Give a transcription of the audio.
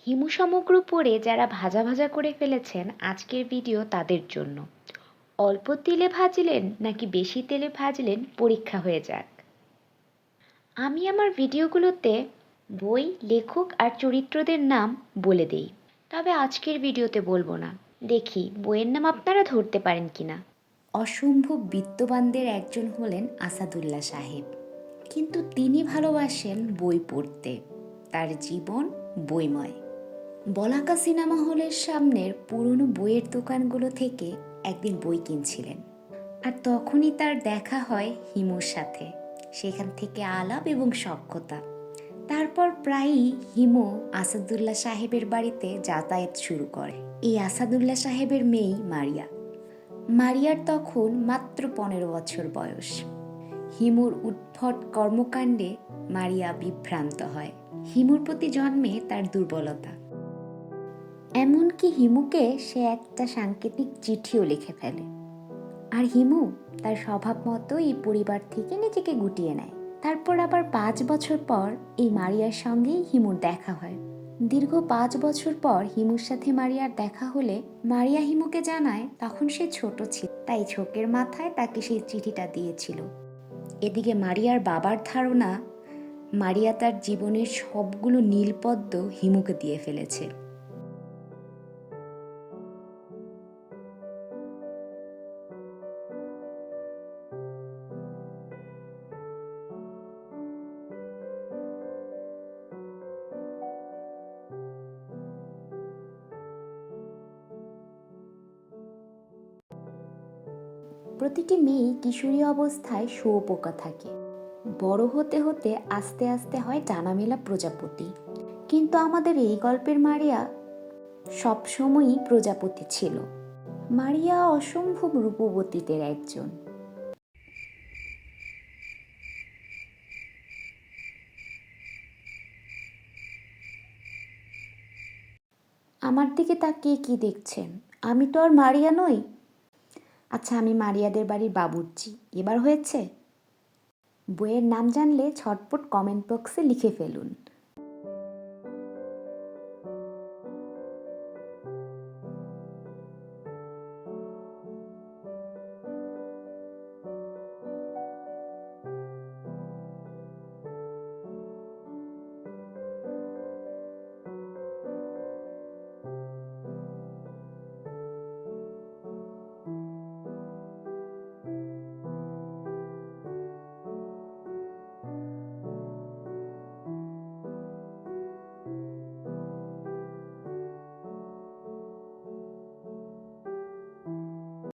হিমু সমগ্র পড়ে যারা ভাজা ভাজা করে ফেলেছেন আজকের ভিডিও তাদের জন্য। অল্প তেলে ভাজলেন নাকি বেশি তেলে ভাজলেন পরীক্ষা হয়ে যাক। আমি আমার ভিডিওগুলোতে বই, লেখক আর চরিত্রদের নাম বলে দেই, তবে আজকের ভিডিওতে বলবো না। দেখি বইয়ের নাম আপনারা ধরতে পারেন কিনা। অসম্ভব বিত্তবানদের একজন হলেন আসাদুল্লাহ সাহেব, কিন্তু তিনি ভালোবাসেন বই পড়তে। তার জীবন বইময়। বলাকা সিনেমা হলের সামনের পুরনো বইয়ের দোকানগুলো থেকে একদিন বই কিনছিলেন, আর তখনই তার দেখা হয় হিমুর সাথে। সেখান থেকে আলাপ এবং সখ্যতা। তারপর প্রায়ই হিমু আসাদুল্লাহ সাহেবের বাড়িতে যাতায়াত শুরু করে। এই আসাদুল্লাহ সাহেবের মেয়ে মারিয়া। মারিয়ার তখন মাত্র 15 বছর বয়স। হিমুর উদ্ভট কর্মকাণ্ডে মারিয়া বিভ্রান্ত হয়। হিমুর প্রতি জন্মে তার দুর্বলতা। এমনকি হিমুকে সে একটা সাংকেতিক চিঠিও লিখে ফেলে। আর হিমু তার স্বভাব মতো এই পরিবার থেকে নিজেকে গুটিয়ে নেয়। তারপর আবার 5 বছর পর এই মারিয়ার সঙ্গেই হিমুর দেখা হয়। দীর্ঘ 5 বছর পর হিমুর সাথে মারিয়ার দেখা হলে মারিয়া হিমুকে জানায় তখন সে ছোট ছিল, তাই ঝোঁকের মাথায় তাকে সেই চিঠিটা দিয়েছিল। এদিকে মারিয়ার বাবার ধারণা মারিয়া তার জীবনের সবগুলো নীলপদ্ম হিমুকে দিয়ে ফেলেছে। প্রতিটি মেয়ে কিশোরী অবস্থায় শুঁয়োপোকা থাকে, বড় হতে হতে আস্তে আস্তে হয় ডানামেলা প্রজাপতি। কিন্তু আমাদের এই গল্পের মারিয়া সবসময়ই প্রজাপতি ছিল। মারিয়া অসম্ভব রূপবতীদের একজন। আমার দিকে তাকিয়ে কি দেখছেন? আমি তো আর মারিয়া নই। আচ্ছা, আমি মারিয়াদের বাড়ির বাবুর্চি। এবার হয়েছে? বইয়ের নাম জানলে ঝটপট কমেন্ট বক্সে লিখে ফেলুন।